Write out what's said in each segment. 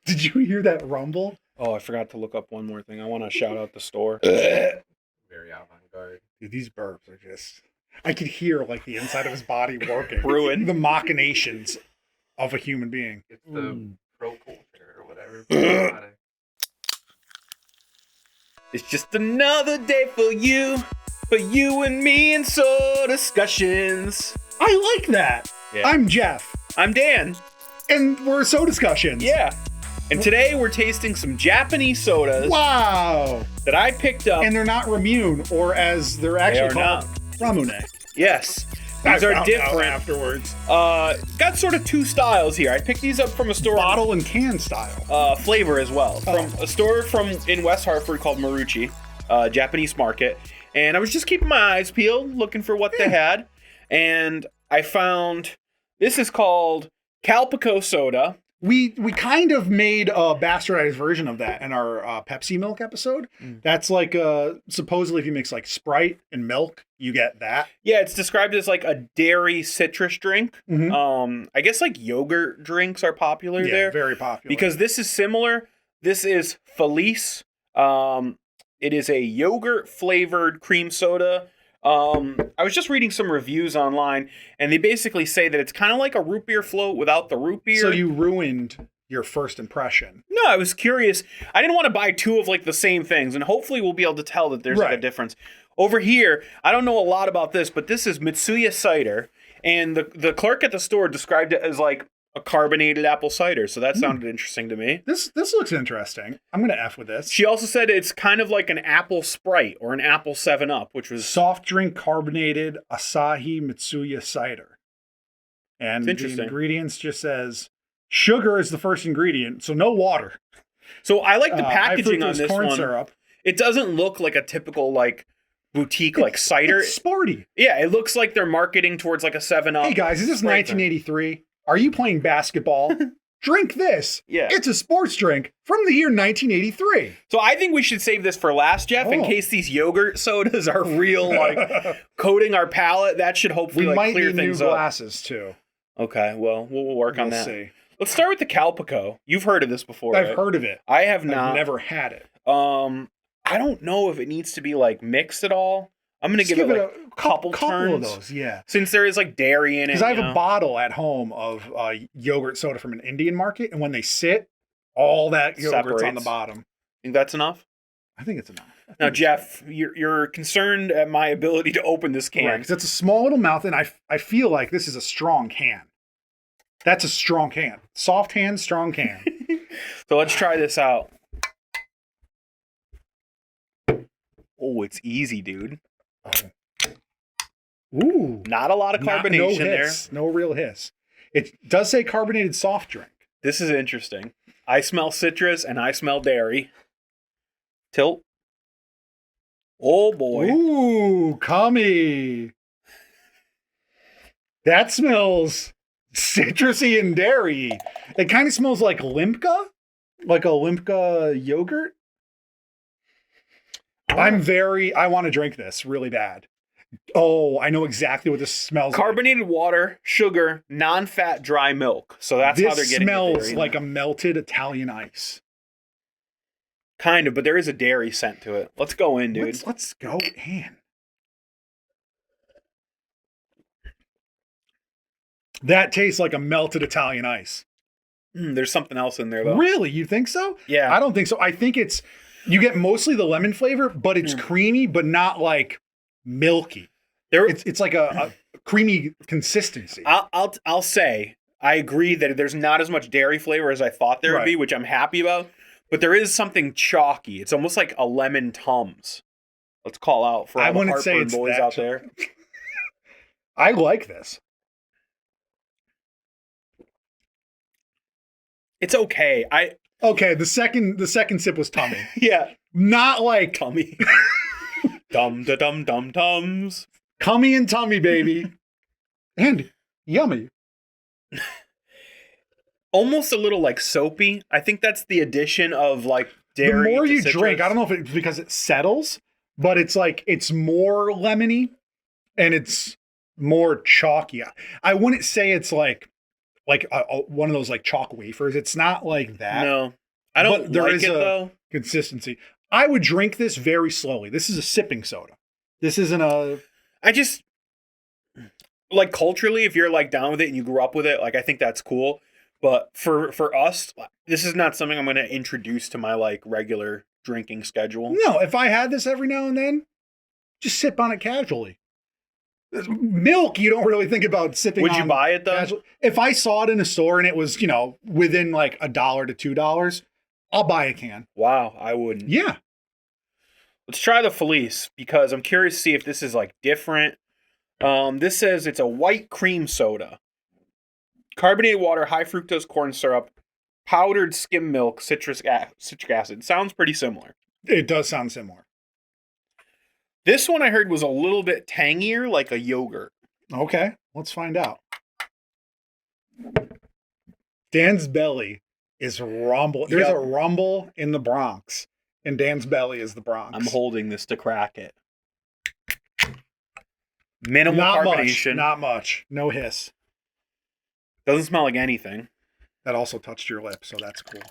Did you hear that rumble? Oh, I forgot to look up one more thing. I want to shout out the store. Very avant-garde. Dude, these burps are just... I could hear like the inside of his body working. Ruin. The machinations of a human being. It's the pro culture or whatever. Probiotic. It's just another day for you and me and soda discussions. I like that. Yeah. I'm Jeff, I'm Dan. and we're So Discussions. Yeah. And today we're tasting some Japanese sodas Wow. that I picked up. And they're not Ramune, or as they're actually called, Ramune. Yes. I These are found out different. afterwards. Got sort of two styles here. I picked these up from a store. Bottle and can style. Flavor as well. Oh. From a store in West Hartford called Marucci, Japanese market. And I was just keeping my eyes peeled, looking for what they had. And I found, this is called Calpico soda. We kind of made a bastardized version of that in our Pepsi milk episode. That's like supposedly if you mix like Sprite and milk, you get that. Yeah, it's described as like a dairy citrus drink. Mhm. I guess like yogurt drinks are popular Yeah, there. very popular. Because this is similar. This is Felice. It is a yogurt flavored cream soda. I was just reading some reviews online, and they basically say that it's kind of like a root beer float without the root beer. So you ruined your first impression. No, I was curious. I didn't want to buy two of like the same things, and hopefully we'll be able to tell that there's like a Right. difference. Over here, I don't know a lot about this, but this is Mitsuya Cider, and the clerk at the store described it as like a carbonated apple cider, so that sounded interesting to me. This looks interesting. I'm gonna F with this. She also said it's kind of like an apple Sprite or an apple 7-Up, which was Soft drink carbonated Asahi Mitsuya cider. And It's the interesting. ingredients just says sugar is the first ingredient, so no water. So I like the High packaging on fructose this corn one. syrup. It doesn't look like a typical like boutique like cider. It's sporty. Yeah, it looks like they're marketing towards like a 7-Up. Hey guys, is this Sprite drink. 1983? Are you playing basketball? Drink this. Yeah. It's a sports drink from the year 1983. So I think we should save this for last, Jeff, in Oh. case these yogurt sodas are real, like coating our palate. That should hopefully We like might clear need new things up. glasses too. Okay, well, we'll work on We'll that. see. Let's start with the Calpico. You've heard of this before, I've right? heard of it. I have I've not. never had it. I don't know if it needs to be like mixed at all. I'm gonna Just give it like a couple couple turns. of those, yeah. Since there is like dairy in it. Because I have you a know? bottle at home of yogurt soda from an Indian market, and when they sit, all that yogurt's on the Separates. bottom. Think that's enough? I think it's enough. Now, Jeff, you're concerned at my ability to open this can. Because it's a small little mouth, and I feel like this is a strong can. That's a strong can. Soft hand, strong can. So let's try this out. Oh, it's easy, dude. Ooh. Not a lot of No carbonation there. hiss. No real hiss. It does say carbonated soft drink. This is interesting. I smell citrus and I smell dairy. Tilt. Oh boy. Ooh, cummy. That smells citrusy and dairy. It kind of smells like Limca, like a Limca yogurt. I want to drink this really bad. Oh, I know exactly what this smells Carbonated water, sugar, non-fat dry milk. So like. that's how they're This getting the smells dairy in like there. a melted Italian ice. Kind of, but there is a dairy scent to it. Let's go in, dude. Let's go in. That tastes like a melted Italian ice. There's something else in there though. Really? You think so? Yeah. I don't think so. I think you get mostly the lemon flavor, but it's creamy, but not like milky. It's like a creamy consistency. I'll say I agree that there's not as much dairy flavor as I thought there would be, which I'm happy about. But there is something chalky. It's almost like a lemon Tums. Let's call out for all the Heartburn boys out there. I like this. It's okay. Okay, the second sip was tummy. Yeah. Not like Tummy. Dum da dum dum tums. cummy and tummy, baby. And yummy. Almost a little like soapy. I think that's the addition of like dairy. The more to you citrus. drink, I don't know if it's because it settles, but it's like it's more lemony and it's more chalky. I wouldn't say it's like like one of those like chalk wafers. It's not like that. No, I don't But there like is it though. consistency. I would drink this very slowly. This is a sipping soda. This isn't a. I just like culturally, if you're like down with it and you grew up with it, like I think that's cool. But for us, this is not something I'm going to introduce to my like regular drinking schedule. No, if I had this every now and then, just sip on it casually. Milk, you don't really think about sipping on. Would you buy it though? Casually. If I saw it in a store and it was, within like $1 to $2, I'll buy a can. Wow, I wouldn't. Yeah. Let's try the Felice because I'm curious to see if this is like different. This says it's a white cream soda. Carbonated water, high fructose corn syrup, powdered skim milk, citric acid. Sounds pretty similar. It does sound similar. This one I heard was a little bit tangier, like a yogurt. Okay, let's find out. Dan's belly is rumble. There's a rumble in the Bronx, and Dan's belly is the Bronx. I'm holding this to crack it. Minimal not carbonation. Much, not much. No hiss. Doesn't smell like anything. That also touched your lips, so that's cool.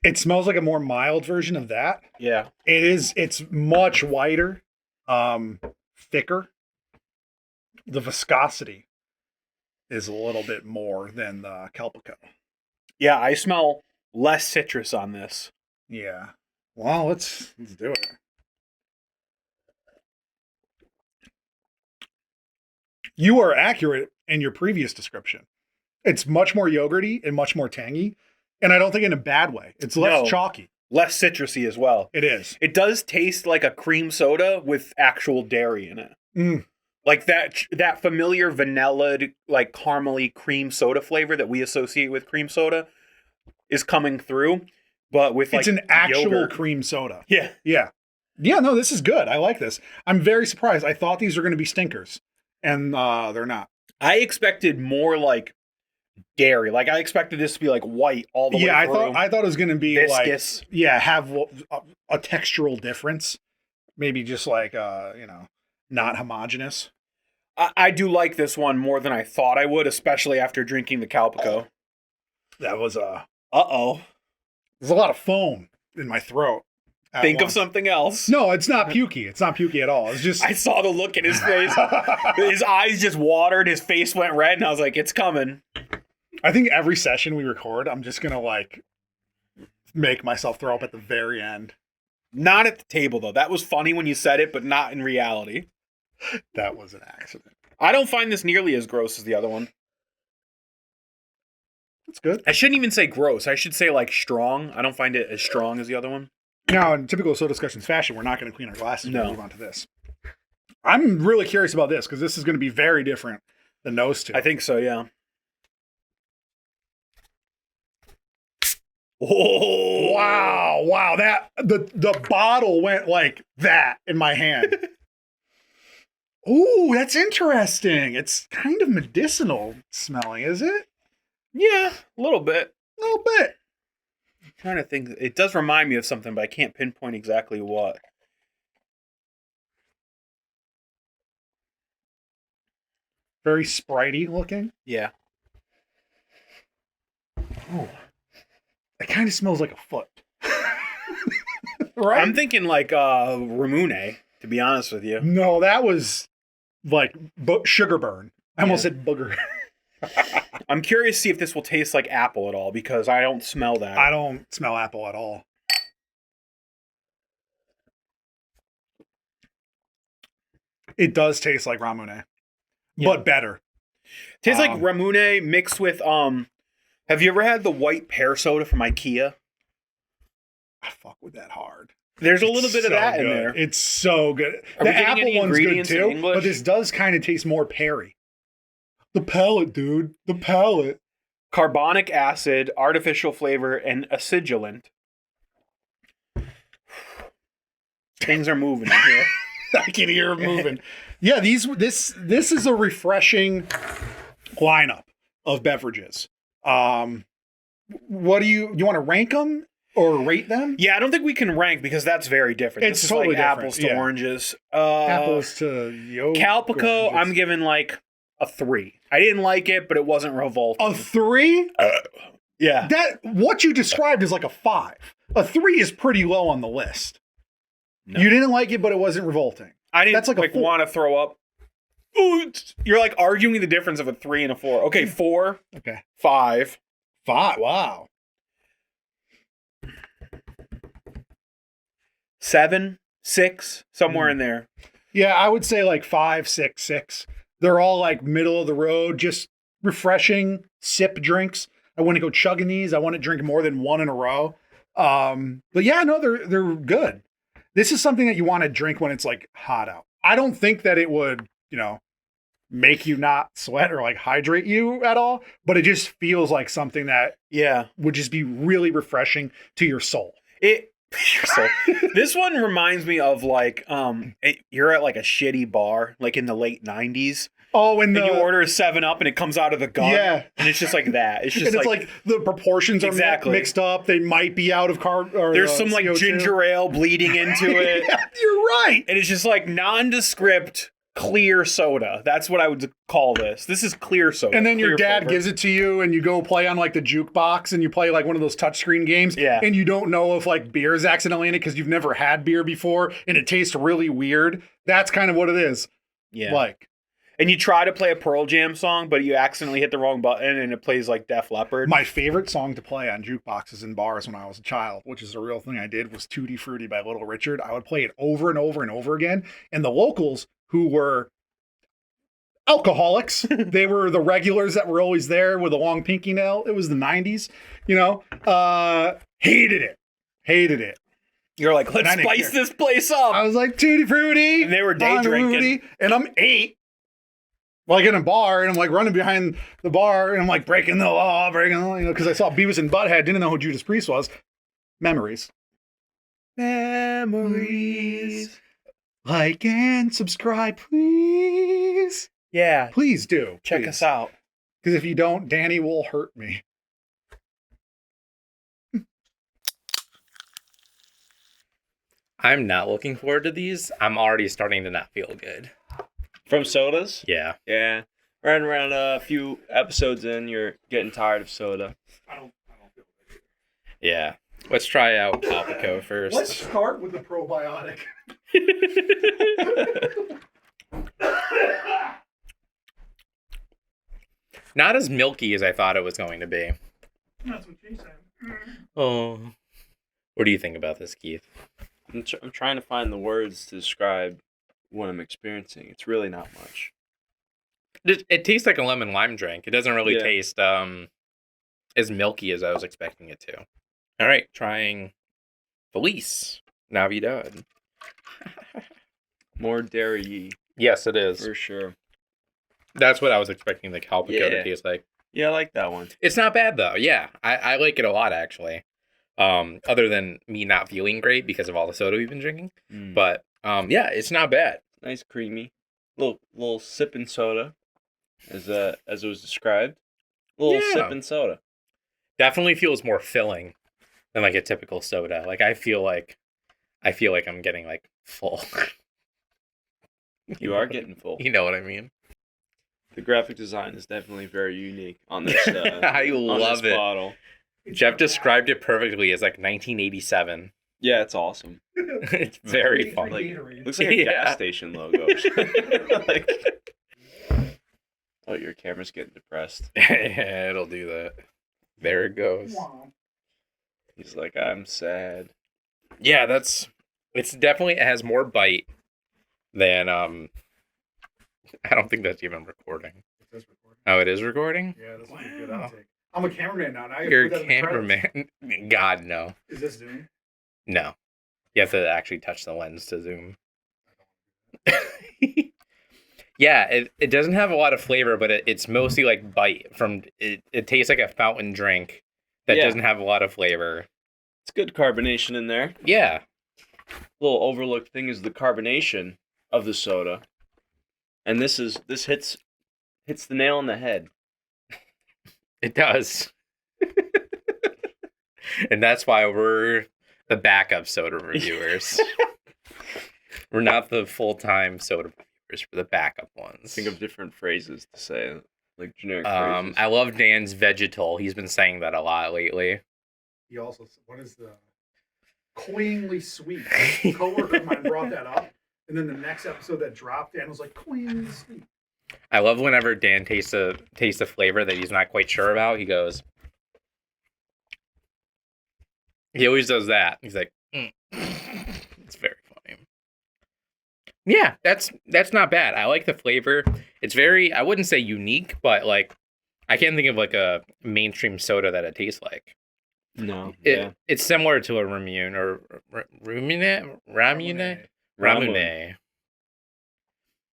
It smells like a more mild version of that. Yeah. It's much whiter, thicker. The viscosity is a little bit more than the Calpico. Yeah, I smell less citrus on this. Yeah. Well, let's do it. You are accurate in your previous description. It's much more yogurty and much more tangy, and I don't think in a bad way. It's less chalky. Less citrusy as well. It is. It does taste like a cream soda with actual dairy in it. Mm. Like that familiar vanilla, like caramely cream soda flavor that we associate with cream soda is coming through, but with like it's an actual yogurt. cream soda. Yeah. Yeah. Yeah, no, this is good. I like this. I'm very surprised. I thought these were going to be stinkers, and they're not. I expected more like dairy. Like I expected this to be like white all the way through. I thought it was going to be viscous. like have a textural difference. Maybe just like not homogeneous. I do like this one more than I thought I would, especially after drinking the Calpico. That was Uh-oh. There's a lot of foam in my throat. Think of something else. No, it's not pukey. It's not pukey at all. It's just I saw the look in his face. His eyes just watered. His face went red, and I was like, "It's coming." I think every session we record, I'm just gonna like make myself throw up at the very end. Not at the table though. That was funny when you said it, but not in reality. That was an accident. I don't find this nearly as gross as the other one. That's good. I shouldn't even say gross. I should say like strong. I don't find it as strong as the other one. Now, in typical Soda Discussions fashion, we're not going to clean our glasses. No. We'll move on to this. I'm really curious about this because this is going to be very different than those two. I think so, yeah. Oh wow! That the bottle went like that in my hand. Ooh, that's interesting. It's kind of medicinal smelling, is it? Yeah, a little bit. A little bit. I'm trying to think. It does remind me of something, but I can't pinpoint exactly what. Very spritey looking. Yeah. Oh, it kind of smells like a foot. Right? I'm thinking like Ramune, to be honest with you. No, that was like sugar burn. I almost said booger. I'm curious to see if this will taste like apple at all, because I don't smell that. I don't smell apple at all. It does taste like Ramune, but better. Tastes like Ramune mixed with have you ever had the white pear soda from IKEA? I fuck with that hard. There's a little bit of that in there. It's so good. Are The we getting apple any one's good ingredients in too, English? but this does kind of taste more peary. The palate, dude. The palate. Carbonic acid, artificial flavor, and acidulant. Things are moving in here. I can hear it moving. Yeah, this is a refreshing lineup of beverages. What do you want to rank them? or rate them. Yeah, I don't think we can rank because that's very different. It's this is totally like different, apples to yeah. oranges. Apples to yolk. Calpico, oranges. I'm giving like a 3. I didn't like it, but it wasn't revolting. A 3? Yeah. That what you described is like a 5. A 3 is pretty low on the list. No. You didn't like it, but it wasn't revolting. I didn't That's like a 4. want to throw up. Ooh, you're like arguing the difference of a 3 and a 4. Okay, 4. Okay. 5. 5. Wow. 7, 6, somewhere in there. Yeah, I would say like 5, 6, 6. They're all like middle of the road, just refreshing sip drinks. I want to go chugging these. I want to drink more than one in a row. But yeah, no, they're good. This is something that you want to drink when it's like hot out. I don't think that it would, make you not sweat or like hydrate you at all, but it just feels like something that would just be really refreshing to your soul. This one reminds me of like you're at like a shitty bar like in the late 90s. Oh, and you order a 7-Up and it comes out of the gun. Yeah. And it's just like that. It's just and it's like the proportions are mixed up. They might be out of carb. Or there's some like CO2. ginger ale bleeding into it. Yeah, you're right. And it's just like nondescript clear soda. That's what I would call this. This is clear soda. And then your dad flavor. gives it to you and you go play on like the jukebox and you play like one of those touchscreen games. Yeah. And you don't know if like beer is accidentally in it because you've never had beer before and it tastes really weird. That's kind of what it is. Yeah. Like. And you try to play a Pearl Jam song, but you accidentally hit the wrong button and it plays like Def Leppard. My favorite song to play on jukeboxes in bars when I was a child, which is a real thing I did, was Tutti Frutti by Little Richard. I would play it over and over and over again. And the locals who were alcoholics, they were the regulars that were always there with a long pinky nail. It was the 90s, hated it. You're like, let's spice this place up. I was like, Tutti Frutti. And they were day drinking. And I'm 8. Like in a bar, and I'm like running behind the bar, and I'm like breaking the law, because I saw Beavis and Butthead, didn't know who Judas Priest was. Memories. Like and subscribe, please. Yeah. Please do. Check us out. Because if you don't, Danny will hurt me. I'm not looking forward to these. I'm already starting to not feel good. From sodas? Yeah. Yeah. Right around a few episodes in, you're getting tired of soda. I don't feel good. Yeah. Let's try out Calpico first. Let's start with the probiotic. Not as milky as I thought it was going to be. That's what she said. Oh. What do you think about this, Keith? I'm trying to find the words to describe what I'm experiencing. It's really not much. It tastes like a lemon lime drink. It doesn't really Yeah. taste as milky as I was expecting it to. All right, trying Felice Navidad. More dairy-y, Yes, it is. for sure. That's what I was expecting the Calpico to Yeah. taste like. Yeah, I like that one. It's not bad though. Yeah, I like it a lot actually. Other than me not feeling great because of all the soda we've been drinking, but yeah, it's not bad. Nice creamy. Little sipping soda, as it was described. Little Yeah. sipping soda. Definitely feels more filling than like a typical soda. Like I feel like I'm getting like full. You are getting full. You know what I mean? The graphic design is definitely very unique on this. I on love this it. bottle. Jeff described it perfectly as like 1987. Yeah, it's awesome. It's very fun. Like, looks like a Yeah. gas station logo. Like, oh, your camera's getting depressed. Yeah, it'll do that. There it goes. He's like, I'm sad. Yeah, it's definitely, it has more bite than I don't think that's even recording. It says recording. Oh, it is recording? Yeah, that's Wow. a good outtake. I'm a cameraman now. Now You're a put that in the credits. cameraman. God, no. Is this Zoom? No. You have to actually touch the lens to zoom. Yeah, it doesn't have a lot of flavor, but it's mostly like bite from it tastes like a fountain drink that Yeah. doesn't have a lot of flavor. It's good carbonation in there. Yeah. Little overlooked thing is the carbonation of the soda. And this hits the nail on the head. It does. And that's why we're the backup soda reviewers. We're not the full-time soda reviewers. We're the backup ones. Think of different phrases to say, like generic phrases. I love Dan's vegetal. He's been saying that a lot lately. He also, what is the cloyingly sweet? A coworker of mine brought that up, and then the next episode that dropped, Dan was like, cloyingly sweet. I love whenever Dan tastes a flavor that he's not quite sure about. He goes. He always does that. He's like, It's very funny. Yeah, that's not bad. I like the flavor. It's very, I wouldn't say unique, but like, I can't think of like a mainstream soda that it tastes like. No. It's similar to a Ramune or Ramune.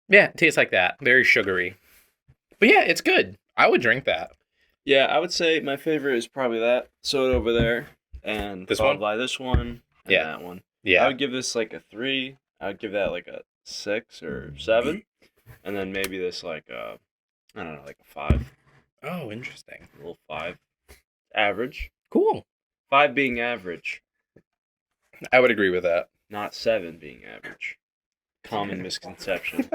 Yeah, it tastes like that. Very sugary. But yeah, it's good. I would drink that. Yeah, I would say my favorite is probably that soda over there. And This followed one? by this one. And Yeah. that one. I Yeah. would give this like a 3. I would give that like a 6 or 7. And then maybe this like a, I don't know, like a 5. Oh, interesting. A little 5. Average. Cool. 5 being average, I would agree with that. not 7 being average. Common misconception.